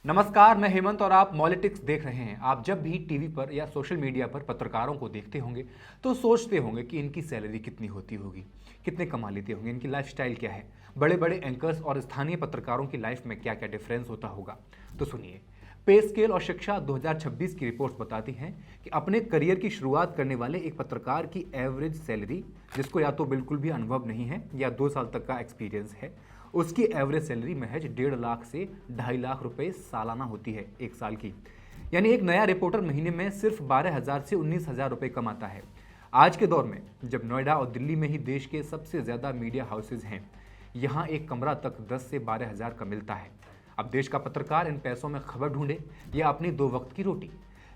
नमस्कार, मैं हेमंत और आप पॉलिटिक्स देख रहे हैं। आप जब भी टीवी पर या सोशल मीडिया पर पत्रकारों को देखते होंगे तो सोचते होंगे कि इनकी सैलरी कितनी होती होगी, कितने कमा लेते होंगे, इनकी लाइफस्टाइल क्या है, बड़े बड़े एंकर्स और स्थानीय पत्रकारों की लाइफ में क्या क्या डिफरेंस होता होगा। तो सुनिए, पे स्केल और शिक्षा 2026 की रिपोर्ट्स बताती हैं कि अपने करियर की शुरुआत करने वाले एक पत्रकार की एवरेज सैलरी, जिसको या तो बिल्कुल भी अनुभव नहीं है या 2 साल तक का एक्सपीरियंस है, उसकी एवरेज सैलरी महज 1.5 लाख से 2.5 लाख रुपए सालाना होती है एक साल की। यानी एक नया रिपोर्टर महीने में सिर्फ 12,000 से 19,000 रुपए कमाता है। आज के दौर में जब नोएडा और दिल्ली में ही देश के सबसे ज्यादा मीडिया हाउसेज हैं, यहाँ एक कमरा तक 10 से 12,000 का मिलता है। अब देश का पत्रकार इन पैसों में खबर ढूंढे या अपनी 2 वक्त की रोटी।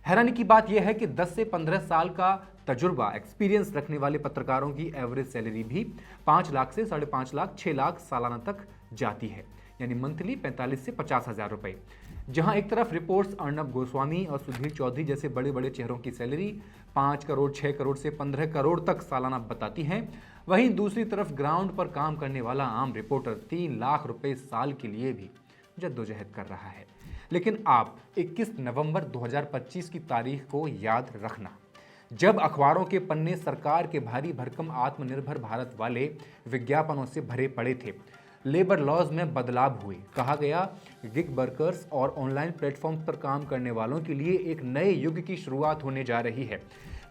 हैरानी की बात यह है कि 10 से 15 साल का तजुर्बा एक्सपीरियंस रखने वाले पत्रकारों की एवरेज सैलरी भी 5 लाख से 5.5 लाख 6 लाख सालाना तक जाती है, यानी मंथली 45 से 50,000 रुपए। जहां एक तरफ रिपोर्ट्स अर्नब गोस्वामी और सुधीर चौधरी जैसे बड़े बड़े चेहरों की सैलरी 5 करोड़ 6 करोड़ से 15 करोड़ तक सालाना बताती हैं, वहीं दूसरी तरफ ग्राउंड पर काम करने वाला आम रिपोर्टर 3 लाख रुपए साल के लिए भी जद्दोजहद कर रहा है। लेकिन आप 21 नवंबर 2025 की तारीख को याद रखना, जब अखबारों के पन्ने सरकार के भारी भरकम आत्मनिर्भर भारत वाले विज्ञापनों से भरे पड़े थे। लेबर लॉज में बदलाव हुए, कहा गया गिग वर्कर्स और ऑनलाइन प्लेटफॉर्म्स पर काम करने वालों के लिए एक नए युग की शुरुआत होने जा रही है।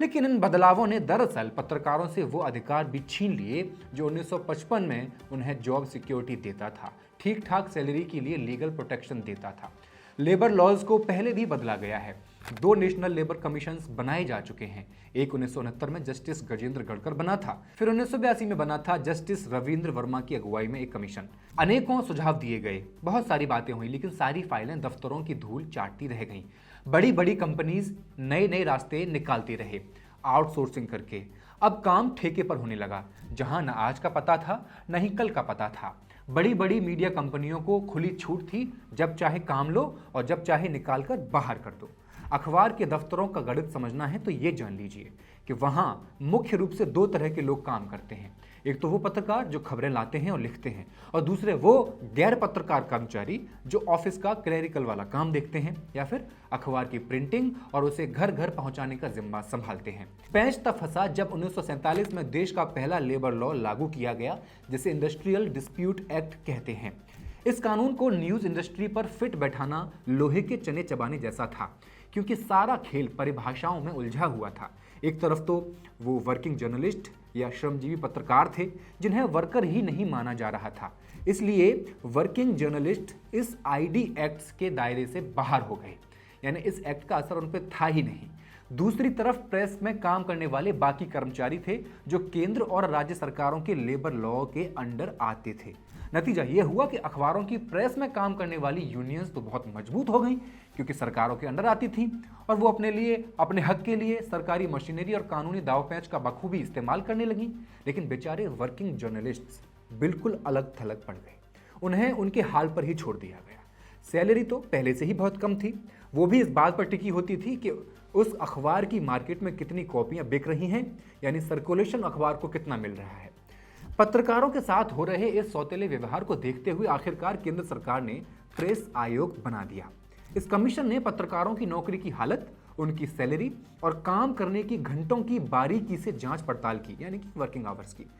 लेकिन इन बदलावों ने दरअसल पत्रकारों से वो अधिकार भी छीन लिए जो 1955 में उन्हें जॉब सिक्योरिटी देता था, ठीक ठाक सैलरी के लिए लीगल प्रोटेक्शन देता था। लेबर लॉज को पहले भी बदला गया है। 2 नेशनल लेबर कमीशंस बनाए जा चुके हैं। एक 1969 में जस्टिस गजेंद्र गढ़कर बना था, फिर 1982 में बना था जस्टिस रविंद्र वर्मा की अगुवाई में एक कमीशन। अनेकों सुझाव दिए गए, बहुत सारी बातें हुई, लेकिन सारी फाइलें दफ्तरों की धूल चाटती रह गईं। बड़ी बड़ी कंपनीज नए नए रास्ते निकालती रहे आउटसोर्सिंग करके। अब काम ठेके पर होने लगा, जहां न आज का पता था न ही कल का पता था। बड़ी बड़ी मीडिया कंपनियों को खुली छूट थी, जब चाहे काम लो और जब चाहे निकाल कर बाहर कर दो। अखबार के दफ्तरों का गणित समझना है तो ये जान लीजिए कि वहां मुख्य रूप से 2 तरह के लोग काम करते हैं। एक तो वो पत्रकार जो खबरें लाते हैं और लिखते हैं, और दूसरे वो गैर पत्रकार कर्मचारी जो ऑफिस का क्लरिकल वाला काम देखते हैं या फिर अखबार की प्रिंटिंग और उसे घर घर पहुंचाने का जिम्मा संभालते हैं। पेंच तब फंसा जब 1947 में देश का पहला लेबर लॉ लागू किया गया, जिसे इंडस्ट्रियल डिस्प्यूट एक्ट कहते हैं। इस कानून को न्यूज इंडस्ट्री पर फिट बैठाना लोहे के चने चबाने जैसा था, क्योंकि सारा खेल परिभाषाओं में उलझा हुआ था। एक तरफ तो वो वर्किंग जर्नलिस्ट या श्रमजीवी पत्रकार थे जिन्हें वर्कर ही नहीं माना जा रहा था, इसलिए वर्किंग जर्नलिस्ट इस आईडी एक्ट्स के दायरे से बाहर हो गए, यानी इस एक्ट का असर उन पर था ही नहीं। दूसरी तरफ प्रेस में काम करने वाले बाकी कर्मचारी थे जो केंद्र और राज्य सरकारों के लेबर लॉ के अंडर आते थे। नतीजा यह हुआ कि अखबारों की प्रेस में काम करने वाली यूनियंस तो बहुत मजबूत हो गई, क्योंकि सरकारों के अंडर आती थी और वो अपने लिए, अपने हक के लिए सरकारी मशीनरी और कानूनी दावपेंच का बखूबी इस्तेमाल करने लगी। लेकिन बेचारे वर्किंग जर्नलिस्ट्स बिल्कुल अलग थलग पड़ गए, उन्हें उनके हाल पर ही छोड़ दिया गया। सैलरी तो पहले से ही बहुत कम थी, वो भी इस बात पर टिकी होती थी कि उस अखबार की मार्केट में कितनी कॉपियां बिक रही हैं, यानी सर्कुलेशन अखबार को कितना मिल रहा है। पत्रकारों के साथ हो रहे इस सौतेले व्यवहार को देखते हुए आखिरकार केंद्र सरकार ने प्रेस आयोग बना दिया। इस कमीशन ने पत्रकारों की नौकरी की हालत, उनकी सैलरी और काम करने की घंटों की बारीकी से जांच पड़ताल की, यानी कि वर्किंग आवर्स की।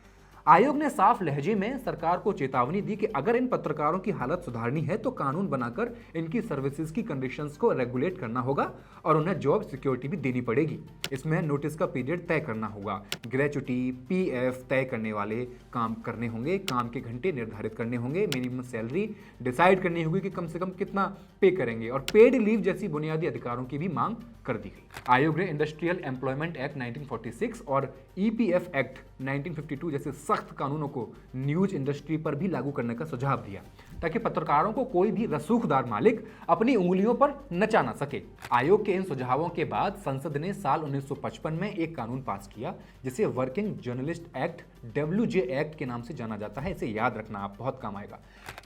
आयोग ने साफ लहजे में सरकार को चेतावनी दी कि अगर इन पत्रकारों की हालत सुधारनी है तो कानून बनाकर इनकी सर्विसेज की कंडीशंस को रेगुलेट करना होगा और उन्हें जॉब सिक्योरिटी भी देनी पड़ेगी। इसमें नोटिस का पीरियड तय करना होगा, ग्रेच्युटी, पीएफ तय करने वाले काम करने होंगे, काम के घंटे निर्धारित करने होंगे, मिनिमम सैलरी डिसाइड करनी होगी कि कम से कम कितना पे करेंगे, और पेड लीव जैसी बुनियादी अधिकारों की भी मांग कर दी गई। आयोग ने इंडस्ट्रियल एम्प्लॉयमेंट एक्ट 1946 और ईपीएफ एक्ट 1952 जैसे सख्त कानूनों को न्यूज इंडस्ट्री पर भी लागू करने का सुझाव दिया, ताकि पत्रकारों को कोई भी रसूखदार मालिक अपनी उंगलियों पर नचा ना सके। आयोग के इन सुझावों के बाद संसद ने साल 1955 में एक कानून पास किया, जिसे working journalist act, WJ act के नाम से जाना जाता है। इसे याद रखना, आप बहुत काम आएगा।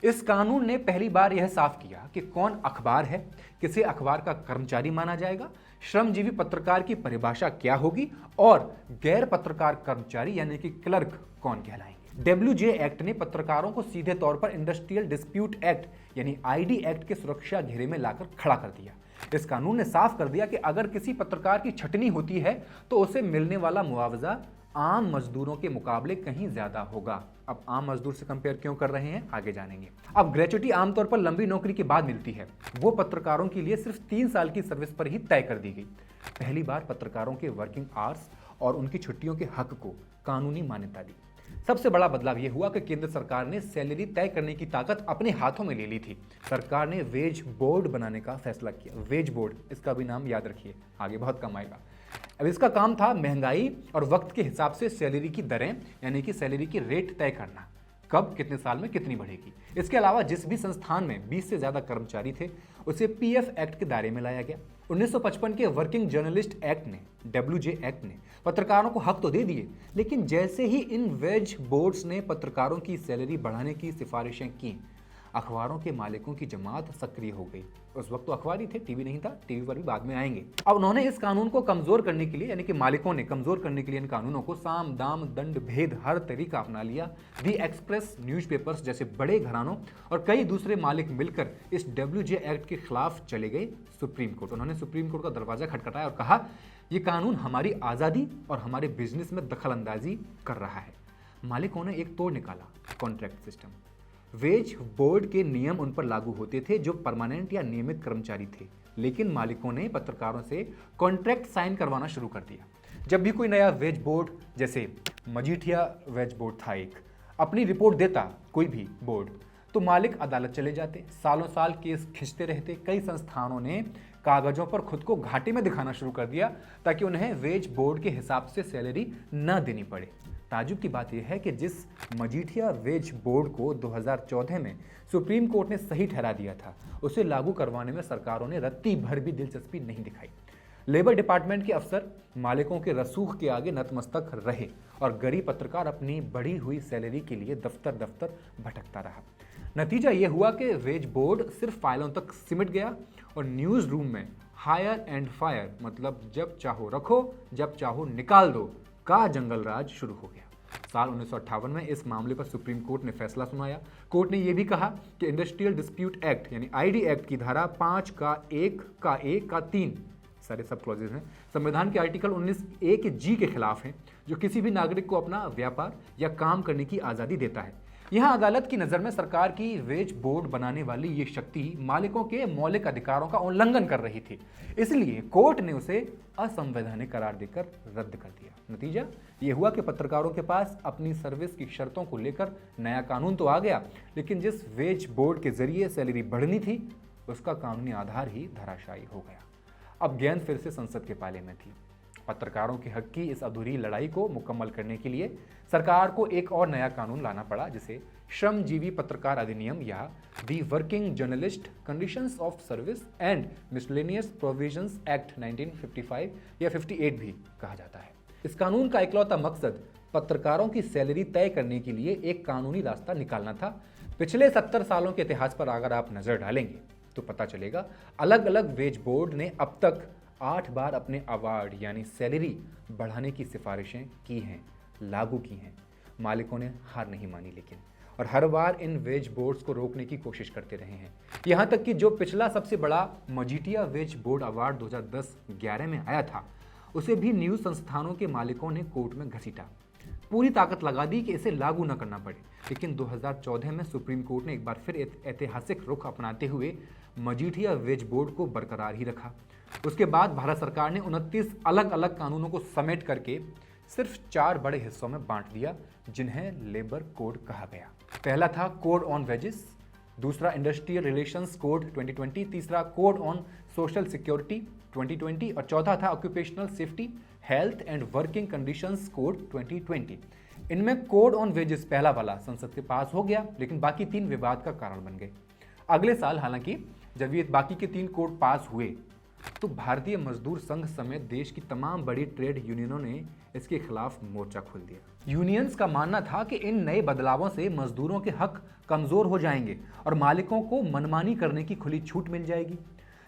इस कानून ने पहली बार यह साफ किया कि कौन अखबार है, किसे अखबार का कर्मचारी माना जाएगा, श्रमजीवी पत्रकार की परिभाषा क्या होगी और गैर पत्रकार कर्मचारी यानी कि क्लर्क कौन कहलाएंगे। डब्ल्यूजे एक्ट ने पत्रकारों को सीधे तौर पर इंडस्ट्रियल डिस्प्यूट एक्ट यानी आईडी एक्ट के सुरक्षा घेरे में लाकर खड़ा कर दिया। इस कानून ने साफ कर दिया कि अगर किसी पत्रकार की छटनी होती है तो उसे मिलने वाला मुआवजा आम मजदूरों के मुकाबले कहीं ज्यादा होगा। अब आम मजदूर से कंपेयर क्यों कर रहे हैं, आगे जानेंगे। अब ग्रेच्युटी आमतौर पर लंबी नौकरी के बाद मिलती है, वो पत्रकारों के लिए सिर्फ 3 साल की सर्विस पर ही तय कर दी गई। पहली बार पत्रकारों के वर्किंग आवर्स और उनकी छुट्टियों के हक को कानूनी मान्यता दी। सबसे बड़ा बदलाव यह हुआ कि केंद्र सरकार ने सैलरी तय करने की ताकत अपने हाथों में ले ली थी। सरकार ने वेज बोर्ड बनाने का फैसला किया। वेज बोर्ड, इसका भी नाम याद रखिए, आगे बहुत कम आएगा। अब इसका काम था महंगाई और वक्त के हिसाब से सैलरी की दरें यानी कि सैलरी की रेट तय करना, कब कितने साल में कितनी बढ़ेगी। इसके अलावा जिस भी संस्थान में 20 से ज्यादा कर्मचारी थे उसे पीएफ एक्ट के दायरे में लाया गया। 1955 के वर्किंग जर्नलिस्ट एक्ट ने, डब्ल्यूजे एक्ट ने पत्रकारों को हक तो दे दिए, लेकिन जैसे ही इन वेज बोर्ड्स ने पत्रकारों की सैलरी बढ़ाने की सिफारिशें की, अखबारों के मालिकों की जमात सक्रिय हो गई। उस वक्त तो अखबार ही थे, टीवी नहीं था, टीवी पर भी बाद में आएंगे। अब उन्होंने इस कानून को कमजोर करने के लिए, यानी कि मालिकों ने कमजोर करने के लिए इन कानूनों को साम दाम दंड भेद हर तरीका अपना लिया। दी एक्सप्रेस, न्यूज़पेपर्स जैसे बड़े घरानों और कई दूसरे मालिक मिलकर इस डब्ल्यूजे एक्ट के खिलाफ चले गए सुप्रीम कोर्ट। उन्होंने सुप्रीम कोर्ट का दरवाजा खटखटाया और कहा यह कानून हमारी आज़ादी और हमारे बिजनेस में दखल अंदाजी कर रहा है। मालिकों ने एक तोड़ निकाला, कॉन्ट्रैक्ट सिस्टम। वेज बोर्ड के नियम उन पर लागू होते थे जो परमानेंट या नियमित कर्मचारी थे, लेकिन मालिकों ने पत्रकारों से कॉन्ट्रैक्ट साइन करवाना शुरू कर दिया। जब भी कोई नया वेज बोर्ड, जैसे मजीठिया वेज बोर्ड था एक, अपनी रिपोर्ट देता कोई भी बोर्ड, तो मालिक अदालत चले जाते, सालों साल केस खींचते रहते। कई संस्थानों ने कागजों पर खुद को घाटे में दिखाना शुरू कर दिया ताकि उन्हें वेज बोर्ड के हिसाब से सैलरी न देनी पड़े। ताजुब की बात यह है कि जिस मजीठिया वेज बोर्ड को 2014 में सुप्रीम कोर्ट ने सही ठहरा दिया था, उसे लागू करवाने में सरकारों ने रत्ती भर भी दिलचस्पी नहीं दिखाई। लेबर डिपार्टमेंट के अफसर मालिकों के रसूख के आगे नतमस्तक रहे और गरीब पत्रकार अपनी बढ़ी हुई सैलरी के लिए दफ्तर दफ्तर भटकता रहा। नतीजा यह हुआ कि वेज बोर्ड सिर्फ फाइलों तक सिमट गया और न्यूज़ रूम में हायर एंड फायर, मतलब जब चाहो रखो जब चाहो निकाल दो का जंगल राज शुरू हो गया। साल 1958 में इस मामले पर सुप्रीम कोर्ट ने फैसला सुनाया। कोर्ट ने यह भी कहा कि इंडस्ट्रियल डिस्प्यूट एक्ट यानी आईडी एक्ट की धारा 5 का 1 का 1 का 3 सारे सब क्लॉजेज हैं, संविधान के आर्टिकल 19A के जी के खिलाफ हैं, जो किसी भी नागरिक को अपना व्यापार या काम करने की आज़ादी देता है। यहाँ अदालत की नज़र में सरकार की वेज बोर्ड बनाने वाली ये शक्ति मालिकों के मौलिक अधिकारों का उल्लंघन कर रही थी, इसलिए कोर्ट ने उसे असंवैधानिक करार देकर रद्द कर दिया। नतीजा ये हुआ कि पत्रकारों के पास अपनी सर्विस की शर्तों को लेकर नया कानून तो आ गया, लेकिन जिस वेज बोर्ड के जरिए सैलरी बढ़नी थी उसका कानूनी आधार ही धराशायी हो गया। अब गेंद फिर से संसद के पाले में थी। पत्रकारों के हक की इस अधूरी लड़ाई को मुकम्मल करने के लिए सरकार को एक और नया कानून लाना पड़ा, जिसे श्रमजीवी पत्रकार अधिनियम या the working journalist conditions of service and miscellaneous provisions act 1955 या 58 भी कहा जाता है। इस कानून का इकलौता मकसद पत्रकारों की सैलरी तय करने के लिए एक कानूनी रास्ता निकालना था। पिछले 70 सालों के इतिहास पर अगर आप नजर डालेंगे तो पता चलेगा अलग अलग वेज बोर्ड ने अब तक 8 बार अपने अवार्ड यानी सैलरी बढ़ाने की सिफारिशें की हैं, लागू की हैं। मालिकों ने हार नहीं मानी लेकिन, और हर बार इन वेज बोर्ड्स को रोकने की कोशिश करते रहे हैं। यहाँ तक कि जो पिछला सबसे बड़ा मजीठिया वेज बोर्ड अवार्ड 2010-11 में आया था, उसे भी न्यूज़ संस्थानों के मालिकों ने कोर्ट में घसीटा, पूरी ताकत लगा दी कि इसे लागू न करना पड़े। लेकिन 2014 में सुप्रीम कोर्ट ने एक बार फिर ऐतिहासिक रुख अपनाते हुए मजीठिया वेज बोर्ड को बरकरार ही रखा। उसके बाद भारत सरकार ने 29 अलग अलग कानूनों को समेट करके सिर्फ 4 बड़े हिस्सों में बांट दिया, जिन्हें लेबर कोड कहा गया। पहला था कोड ऑन वेजेस, दूसरा इंडस्ट्रियल रिलेशंस कोड 2020, तीसरा कोड ऑन सोशल सिक्योरिटी 2020 और चौथा था occupational safety, health and working conditions code 2020। इनमें कोड ऑन वेजेस पहला वाला संसद के पास हो गया, लेकिन बाकी 3 विवाद का कारण बन गए। अगले साल हालांकि जब ये बाकी के 3 कोड पास हुए तो भारतीय मजदूर संघ समेत देश की तमाम बड़ी ट्रेड यूनियनों ने इसके खिलाफ मोर्चा खोल दिया। यूनियंस का मानना था कि इन नए बदलावों से मजदूरों के हक कमजोर हो जाएंगे और मालिकों को मनमानी करने की खुली छूट मिल जाएगी।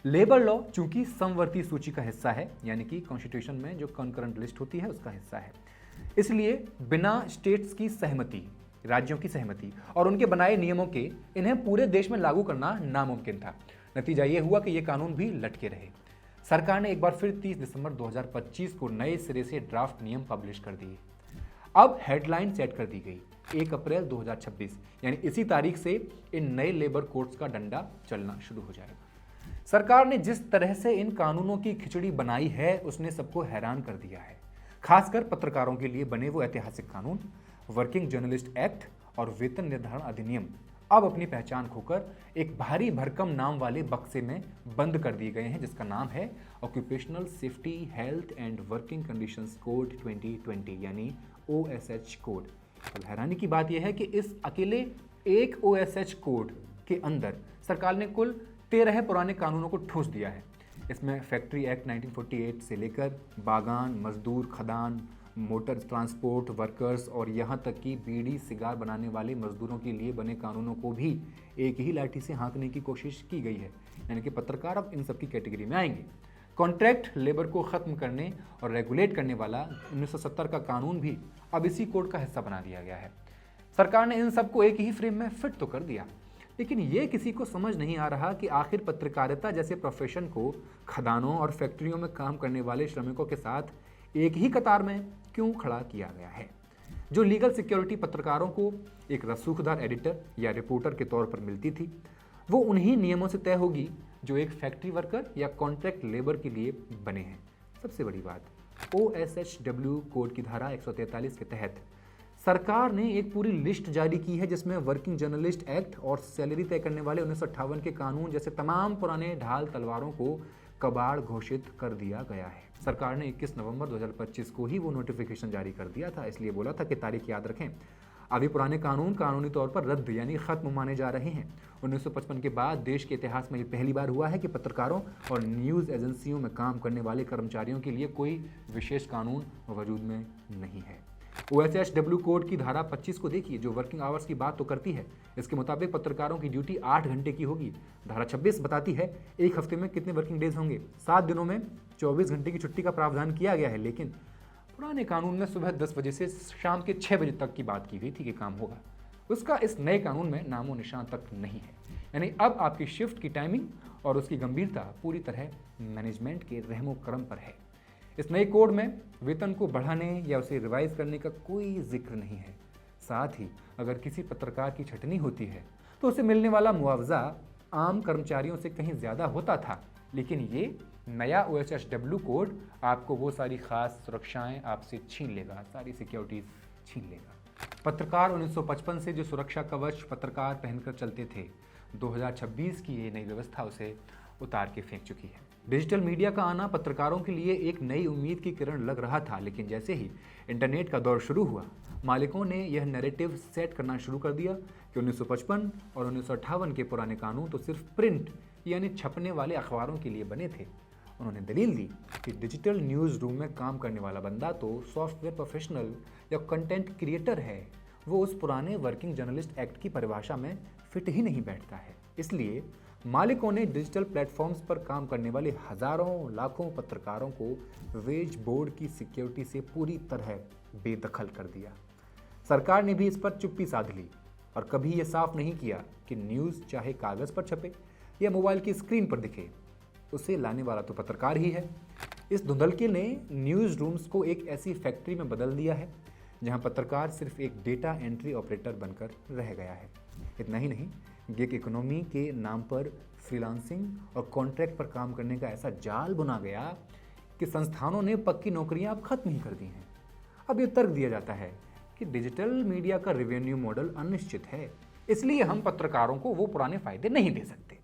लेबर लॉ चूंकि समवर्ती सूची का हिस्सा है, यानी कि कॉन्स्टिट्यूशन में जो कंकरेंट लिस्ट होती है उसका हिस्सा है, इसलिए बिना स्टेट्स की सहमति राज्यों की सहमति और उनके बनाए नियमों के इन्हें पूरे देश में लागू करना नामुमकिन था। नतीजा ये हुआ कि ये कानून भी लटके रहे। सरकार ने एक बार फिर 30 दिसंबर 2025 को नए सिरे से ड्राफ्ट नियम पब्लिश कर दिए। अब हेडलाइन सेट कर दी गई 1 अप्रैल 2026, यानी इसी तारीख से इन नए लेबर कोड्स का डंडा चलना शुरू हो जाएगा। सरकार ने जिस तरह से इन कानूनों की खिचड़ी बनाई है उसने सबको हैरान कर दिया है। खासकर पत्रकारों के लिए बने वो ऐतिहासिक कानून, वर्किंग जर्नलिस्ट एक्ट और वेतन निर्धारण अधिनियम अब अपनी पहचान खोकर एक भारी भरकम नाम वाले बक्से में बंद कर दिए गए हैं, जिसका नाम है occupational safety health and working conditions code 2020 यानी OSH कोड। अब हैरानी की बात यह है कि इस अकेले एक OSH कोड के अंदर सरकार ने कुल 13 पुराने कानूनों को ठूस दिया है। इसमें फैक्ट्री एक्ट 1948 से लेकर बागान, मजदूर, खदान, मोटर ट्रांसपोर्ट वर्कर्स और यहाँ तक कि बीड़ी सिगार बनाने वाले मजदूरों के लिए बने कानूनों को भी एक ही लाठी से हाँकने की कोशिश की गई है। यानी कि पत्रकार अब इन सब की कैटेगरी में आएंगे। कॉन्ट्रैक्ट लेबर को ख़त्म करने और रेगुलेट करने वाला 1970 का कानून भी अब इसी कोड का हिस्सा बना दिया गया है। सरकार ने इन सबको एक ही फ्रेम में फिट तो कर दिया, लेकिन ये किसी को समझ नहीं आ रहा कि आखिर पत्रकारिता जैसे प्रोफेशन को खदानों और फैक्ट्रियों में काम करने वाले श्रमिकों के साथ एक ही कतार में क्यों खड़ा किया गया है। जो लीगल सिक्योरिटी पत्रकारों को एक रसूखदार एडिटर या रिपोर्टर के तौर पर मिलती थी, वो उन्हीं नियमों से तय होगी जो एक फैक्ट्री वर्कर या कॉन्ट्रैक्ट लेबर के लिए बने हैं। सबसे बड़ी बात, OSHW कोड की धारा 143 के तहत सरकार ने एक पूरी लिस्ट जारी की है, जिसमें वर्किंग जर्नलिस्ट एक्ट और सैलरी तय करने वाले 1958 के कानून जैसे तमाम पुराने ढाल तलवारों को कबाड़ घोषित कर दिया गया है। सरकार ने 21 नवंबर 2025 को ही वो नोटिफिकेशन जारी कर दिया था, इसलिए बोला था कि तारीख याद रखें। अभी पुराने कानून कानूनी तौर पर रद्द यानी खत्म माने जा रहे हैं। 1955 के बाद देश के इतिहास में ये पहली बार हुआ है कि पत्रकारों और न्यूज़ एजेंसियों में काम करने वाले कर्मचारियों के लिए कोई विशेष कानून वजूद में नहीं है। OSHW कोड की धारा 25 को देखिए, जो वर्किंग आवर्स की बात तो करती है। इसके मुताबिक पत्रकारों की ड्यूटी 8 घंटे की होगी। धारा 26 बताती है एक हफ्ते में कितने वर्किंग डेज होंगे। 7 दिनों में 24 घंटे की छुट्टी का प्रावधान किया गया है, लेकिन पुराने कानून में सुबह 10 बजे से शाम के 6 बजे तक की बात की गई थी कि काम होगा। उसका इस नए कानून में नामो निशान तक नहीं है। यानी अब आपकी शिफ्ट की टाइमिंग और उसकी गंभीरता पूरी तरह मैनेजमेंट के रहमो करम पर है। इस नए कोड में वेतन को बढ़ाने या उसे रिवाइज करने का कोई जिक्र नहीं है। साथ ही अगर किसी पत्रकार की छटनी होती है तो उसे मिलने वाला मुआवजा आम कर्मचारियों से कहीं ज़्यादा होता था, लेकिन ये नया OSHW कोड आपको वो सारी खास सुरक्षाएं आपसे छीन लेगा, सारी सिक्योरिटीज़ छीन लेगा। पत्रकार 1955 से जो सुरक्षा कवच पत्रकार पहनकर चलते थे, 2026 की ये नई व्यवस्था उसे उतार के फेंक चुकी है। डिजिटल मीडिया का आना पत्रकारों के लिए एक नई उम्मीद की किरण लग रहा था, लेकिन जैसे ही इंटरनेट का दौर शुरू हुआ, मालिकों ने यह नैरेटिव सेट करना शुरू कर दिया कि 1955 और 1958 के पुराने कानून तो सिर्फ प्रिंट यानी छपने वाले अखबारों के लिए बने थे। उन्होंने दलील दी कि डिजिटल न्यूज़ रूम में काम करने वाला बंदा तो सॉफ्टवेयर प्रोफेशनल या कंटेंट क्रिएटर है, वो उस पुराने वर्किंग जर्नलिस्ट एक्ट की परिभाषा में फिट ही नहीं बैठता है। इसलिए मालिकों ने डिजिटल प्लेटफॉर्म्स पर काम करने वाले हजारों लाखों पत्रकारों को वेज बोर्ड की सिक्योरिटी से पूरी तरह बेदखल कर दिया। सरकार ने भी इस पर चुप्पी साध ली और कभी ये साफ नहीं किया कि न्यूज़ चाहे कागज़ पर छपे या मोबाइल की स्क्रीन पर दिखे, उसे लाने वाला तो पत्रकार ही है। इस धुंधलके ने न्यूज़ रूम्स को एक ऐसी फैक्ट्री में बदल दिया है जहां पत्रकार सिर्फ एक डेटा एंट्री ऑपरेटर बनकर रह गया है। इतना ही नहीं, गिग इकोनॉमी के नाम पर फ्रीलांसिंग और कॉन्ट्रैक्ट पर काम करने का ऐसा जाल बुना गया कि संस्थानों ने पक्की नौकरियां अब खत्म ही कर दी हैं। अब ये तर्क दिया जाता है कि डिजिटल मीडिया का रेवेन्यू मॉडल अनिश्चित है, इसलिए हम पत्रकारों को वो पुराने फायदे नहीं दे सकते।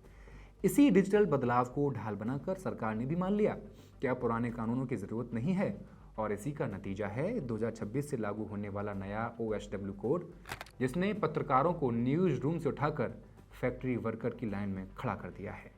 इसी डिजिटल बदलाव को ढाल बनाकर सरकार ने भी मान लिया कि अब पुराने कानूनों की ज़रूरत नहीं है, और इसी का नतीजा है 2026 से लागू होने वाला नया OSHW कोड, जिसने पत्रकारों को न्यूज़ रूम से उठाकर फैक्ट्री वर्कर की लाइन में खड़ा कर दिया है।